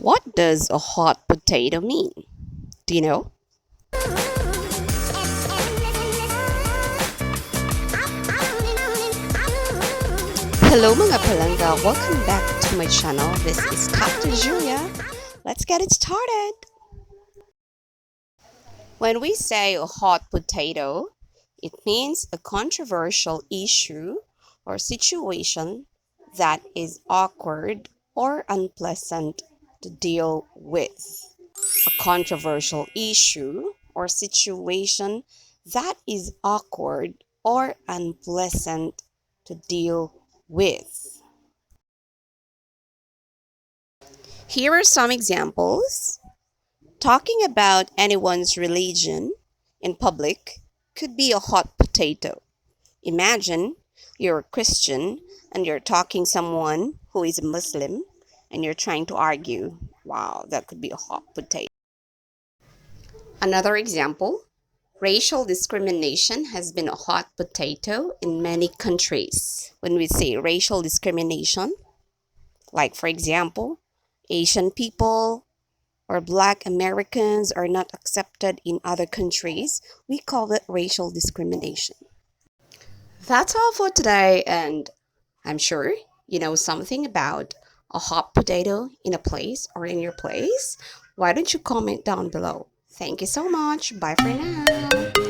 What does a hot potato mean? Do you know? Hello mga palangga, welcome back to my channel. This is TalktoJULIA. Let's get it started. When we say a hot potato, it means a controversial issue or situation that is awkward or unpleasant to deal with. A controversial issue or situation that is awkward or unpleasant to deal with. Here are some examples. Talking about anyone's religion in public could be a hot potato. Imagine you're a Christian and you're talking someone who is a Muslim and you're trying to argue. Wow, that could be a hot potato. Another example, racial discrimination has been a hot potato in many countries. When we say racial discrimination, like for example, Asian people or Black Americans are not accepted in other countries, we call it racial discrimination. That's all for today, and I'm sure you know something about a hot potato in a place or in your place. Why don't you comment down below? Thank you so much. Bye for now.